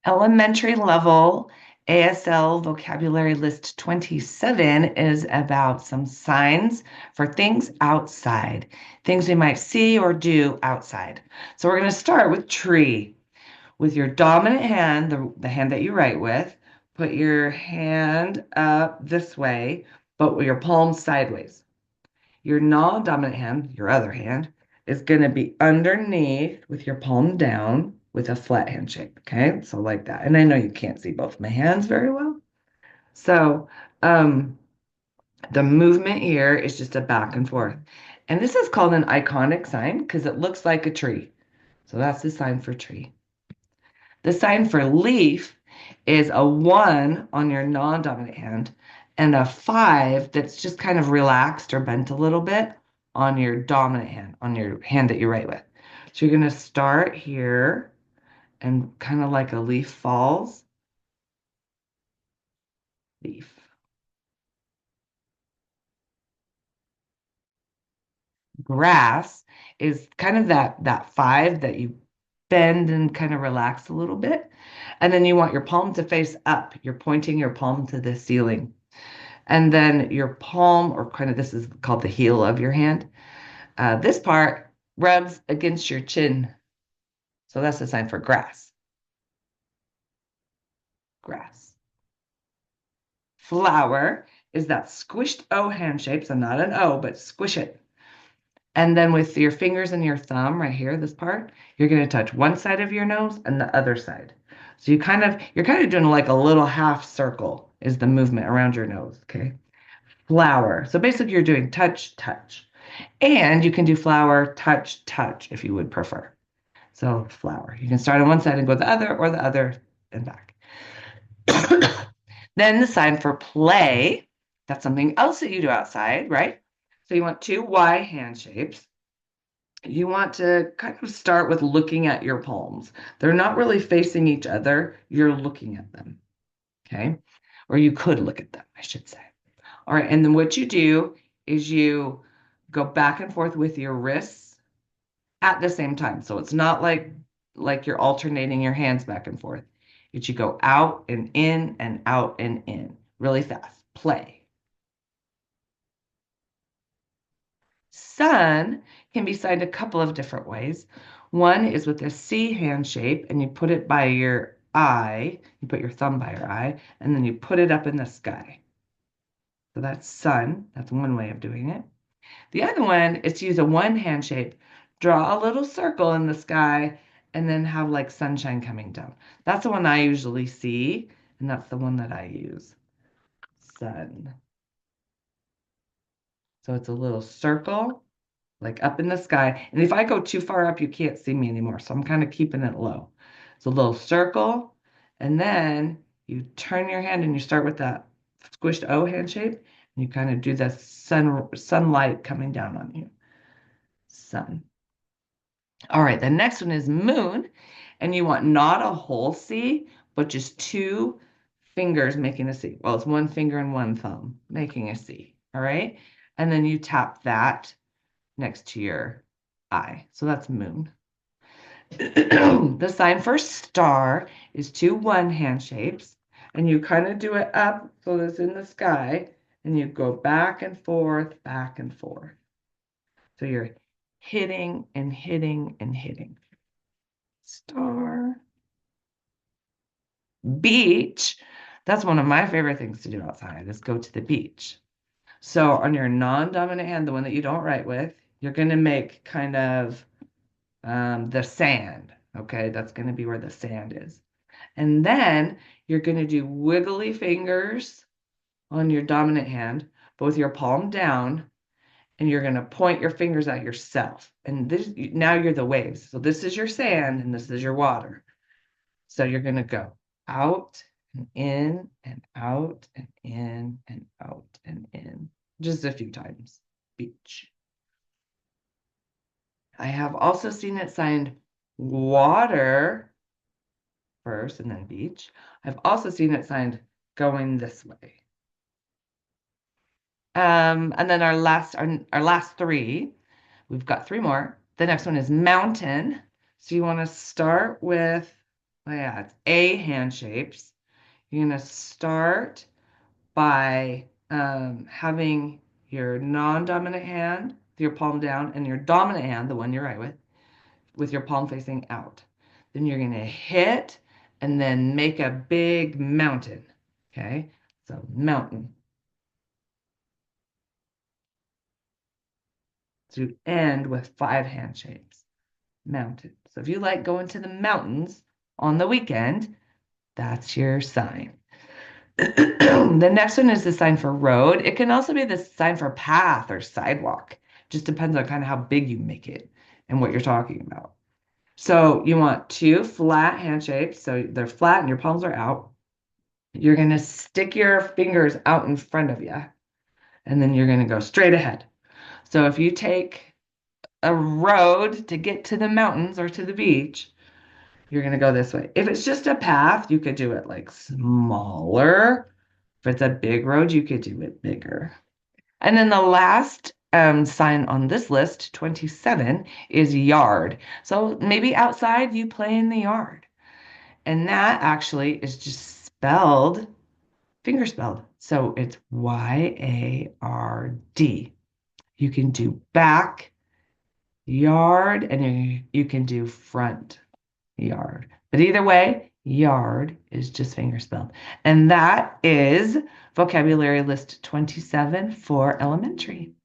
Elementary level ASL vocabulary list 27 is about some signs for things outside, things we might see or do outside. So we're going to start with tree. With your dominant hand, the hand that you write with, put your hand up this way, but with your palm sideways. Your non-dominant hand, your other hand, is going to be underneath with your palm down with a flat hand shape. Okay, so like that. And I know you can't see both my hands very well. So um, the movement here is just a back and forth. And this is called an iconic sign because it looks like a tree. So that's the sign for tree. The sign for leaf is a one on your non-dominant hand and a five that's just kind of relaxed or bent a little bit on your dominant hand, on your hand that you write with. So you're going to start here and kind of like a leaf falls, leaf. Grass is kind of that five that you bend and kind of relax a little bit. And then you want your palm to face up. You're pointing your palm to the ceiling. And then your palm, or kind of this is called the heel of your hand, this part rubs against your chin. So that's a sign for grass. Grass. Flower is that squished O hand shape, so not an O, but squish it. And then with your fingers and your thumb right here, this part, you're going to touch one side of your nose and the other side. So you're kind of doing like a little half circle is the movement around your nose, okay? Flower. So basically you're doing touch, touch. And you can do flower, touch, touch if you would prefer. So flower. You can start on one side and go the other or the other and back. Then the sign for play. That's something else that you do outside, right? So you want two Y hand shapes. You want to kind of start with looking at your palms. They're not really facing each other. You're looking at them, okay? Or you could look at them, I should say. All right, and then what you do is you go back and forth with your wrists at the same time. So it's not like you're alternating your hands back and forth. It should go out and in and out and in really fast. Play. Sun can be signed a couple of different ways. One is with a C hand shape, and you put it by your eye. You put your thumb by your eye, and then you put it up in the sky. So that's sun. That's one way of doing it. The other one is to use a one hand shape, draw a little circle in the sky, and then have like sunshine coming down. That's the one I usually see, and that's the one that I use. Sun. So it's a little circle, like up in the sky. And if I go too far up, you can't see me anymore. So I'm kind of keeping it low. It's a little circle, and then you turn your hand and you start with that squished O hand shape, and you kind of do the sunlight coming down on you. Sun. All right, the next one is moon, and you want not a whole C, but just two fingers making a C. Well, it's one finger and one thumb making a C. All right, and then you tap that next to your eye. So that's moon. The sign for star is two one hand shapes, and you kind of do it up so that it's in the sky, and you go back and forth, back and forth. So you're hitting and hitting and hitting. Star. Beach. That's one of my favorite things to do outside is go to the beach. So on your non-dominant hand, the one that you don't write with, you're going to make kind of the sand. Okay, that's going to be where the sand is. And then you're going to do wiggly fingers on your dominant hand, but with your palm down, and you're going to point your fingers at yourself. And this now you're the waves. So this is your sand and this is your water. So you're going to go out and in and out and in and out and in. Just a few times. Beach. I have also seen it signed water first and then beach. I've also seen it signed going this way. And then our last three, we've got three more. The next one is mountain. So you want to start with Yeah, it's A hand shapes. You're going to start by having your non-dominant hand, with your palm down, and your dominant hand, the one you're right with your palm facing out. Then you're going to hit and then make a big mountain. Okay, so mountain to end with five hand shapes. Mountain. So if you like going to the mountains on the weekend, that's your sign. The next one is the sign for road. It can also be the sign for path or sidewalk. Just depends on kind of how big you make it and what you're talking about. So you want two flat hand shapes. So they're flat and your palms are out. You're going to stick your fingers out in front of you, and then you're going to go straight ahead. So if you take a road to get to the mountains or to the beach, you're going to go this way. If it's just a path, you could do it like smaller. If it's a big road, you could do it bigger. And then the last sign on this list, 27, is yard. So maybe outside you play in the yard. And that actually is just spelled, finger spelled. So it's YARD. You can do back yard and you can do front yard. But either way, yard is just finger spelled. And that is vocabulary list 27 for elementary.